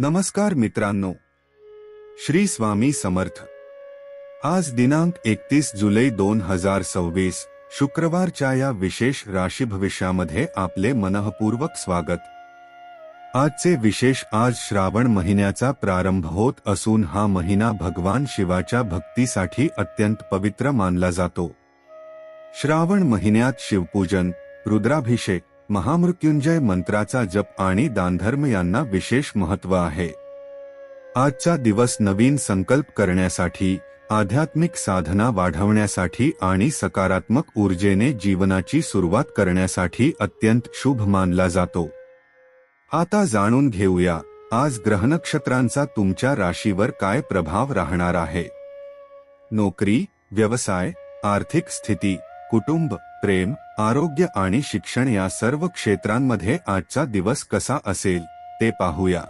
नमस्कार मित्रांनो, श्री स्वामी समर्थ। आज दिनांक 31 जुलै 2026 शुक्रवारच्या या विशेष राशी भविष्यामध्ये आपले मनःपूर्वक स्वागत। आजचे विशेष, आज श्रावण महिन्याचा प्रारंभ होत असून हा महिना भगवान शिवाच्या भक्तीसाठी अत्यंत पवित्र मानला जातो। श्रावण महिन्यात शिवपूजन, रुद्राभिषेक, महामृत्युंजय मंत्राचा जप आणि दानधर्म यांना विशेष महत्त्व आहे। आजचा दिवस नवीन संकल्प करण्यासाठी, आध्यात्मिक साधना वाढवण्यासाठी आणि सकारात्मक ऊर्जेने जीवनाची सुरुवात करण्यासाठी अत्यंत शुभ मानला जातो। आता जाणून घेऊया आज ग्रह नक्षत्रांचा तुमच्या राशीवर काय प्रभाव राहणार आहे। नोकरी, व्यवसाय, आर्थिक स्थिती, कुटुंब, प्रेम, आरोग्य आणि शिक्षण या सर्व क्षेत्रांमध्ये आजचा दिवस कसा असेल ते पाहूया।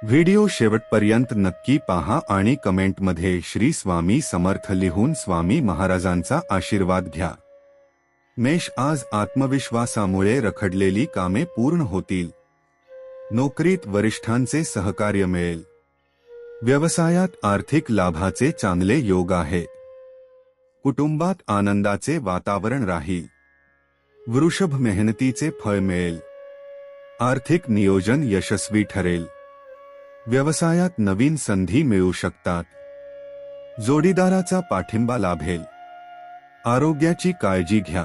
व्हिडिओ शेवटपर्यंत नक्की पहा आणि कमेंटमध्ये श्री स्वामी समर्थ लिहून स्वामी महाराजांचा आशीर्वाद घ्या। मेष, आज आत्मविश्वासामुळे रखडलेली कामे पूर्ण होतील। नोकरीत वरिष्ठांचे सहकार्य मिळेल। व्यवसायात आर्थिक लाभाचे चांगले योग आहेत। कुटुंबात आनंदाचे वातावरण राहील। वृषभ, मेहनतीचे फळ मिळेल। आर्थिक नियोजन यशस्वी ठरेल। व्यवसायात नवीन संधी मिळू शकतात। जोडीदाराचा पाठिंबा लाभेल। आरोग्याची काळजी घ्या।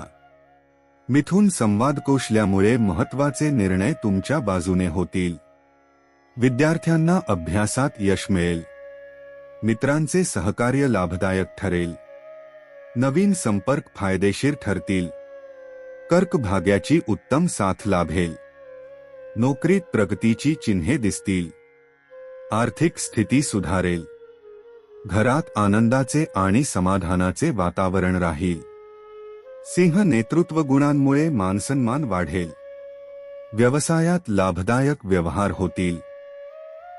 मिथुन, संवाद कौशल्यामुळे महत्त्वाचे निर्णय तुमच्या बाजूने होतील। विद्यार्थ्यांना अभ्यासात यश मिळेल। मित्रांचे सहकार्य लाभदायक ठरेल। नवीन संपर्क फायदेशीर ठरतील। कर्क, भाग्याची उत्तम साथ लाभेल। नोकरीत प्रगतीची चिन्हे दिसतील। आर्थिक स्थिती सुधारेल। घरात आनंदाचे आणि समाधानाचे वातावरण राहील। सिंह, नेतृत्व गुणांमुळे मानसन्मान वाढेल। व्यवसायात लाभदायक व्यवहार होतील।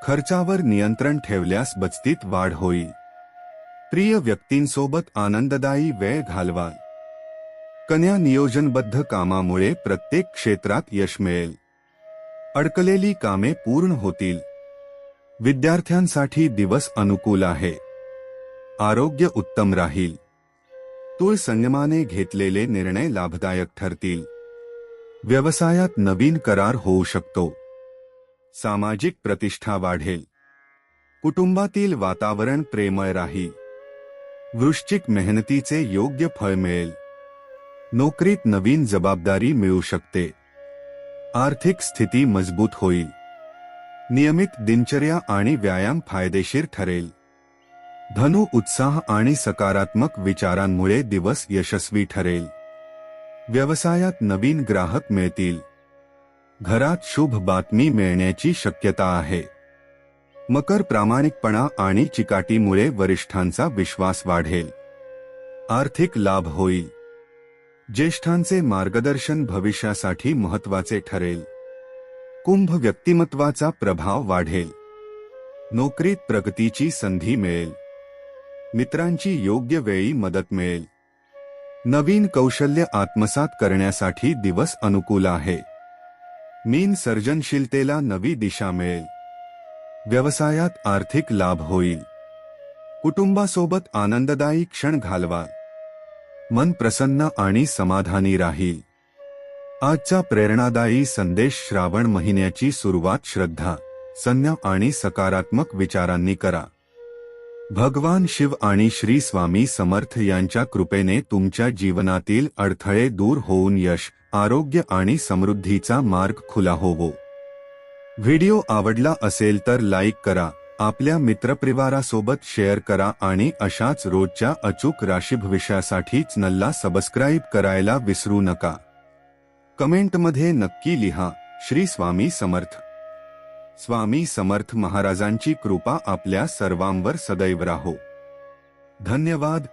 खर्चावर नियंत्रण ठेवल्यास बचतीत वाढ होईल। प्रिय व्यक्तींसोबत आनंददायी वेळ घालवाल। कन्या, नियोजनबद्ध कामामुळे प्रत्येक क्षेत्रात यश मिळेल। अडकलेली कामे पूर्ण होतील। विद्यार्थ्यांसाठी दिवस अनुकूल आहे। आरोग्य उत्तम राहील। तुळ, संयमाने घेतलेले निर्णय लाभदायक ठरतील। व्यवसायात नवीन करार होऊ शकतो। सामाजिक प्रतिष्ठा वाढेल। कुटुंबातील वातावरण प्रेमळ राहील। वृश्चिक, मेहनतीचे योग्य फळ मिळेल। नोकरीत नवीन जबाबदारी मिळू शकते। आर्थिक स्थिती मजबूत होईल। नियमित दिनचर्या आणि व्यायाम फायदेशीर ठरेल। धनु, उत्साह आणि सकारात्मक विचारांमुळे दिवस यशस्वी ठरेल। व्यवसायात नवीन ग्राहक मिळतील। घरात शुभ बातमी मिळण्याची शक्यता आहे। मकर, प्रामाणिकपणा आणि चिकाटीमुळे वरिष्ठांचा विश्वास वाढेल। आर्थिक लाभ होईल। ज्येष्ठांचे मार्गदर्शन भविष्यासाठी महत्त्वाचे ठरेल। कुंभ, व्यक्तिमत्वाचा प्रभाव वाढेल। नोकरीत प्रगतीची संधी मिळेल। मित्रांची योग्य वेळी मदत मिळेल। नवीन कौशल्य आत्मसात करण्यासाठी दिवस अनुकूल आहे। मीन, सर्जनशीलतेला नवी दिशा मिळेल। व्यवसायात आर्थिक लाभ होईल। कुटुंबासोबत आनंददायी क्षण घालवाल। मन प्रसन्न आणि समाधानी राहील। आजचा प्रेरणादायी संदेश, श्रावण महिन्याची सुरुवात श्रद्धा, संयम आणि सकारात्मक विचारांनी करा। भगवान शिव आणि श्री स्वामी समर्थ यांच्या कृपेने तुमच्या जीवनातील अडथळे दूर होऊन यश, आरोग्य आणि समृद्धीचा मार्ग खुला होवो। व्हिडिओ आवडला असेल तर लाईक करा, आपल्या मित्रपरिवारासोबत शेअर करा आणि अशाच रोजच्या अचूक राशीभविष्यासाठी चॅनलला सबस्क्राईब करायला विसरू नका। कमेंटमध्ये नक्की लिहा, श्री स्वामी समर्थ। स्वामी समर्थ महाराजांची कृपा आपल्या सर्वांवर सदैव राहो। धन्यवाद।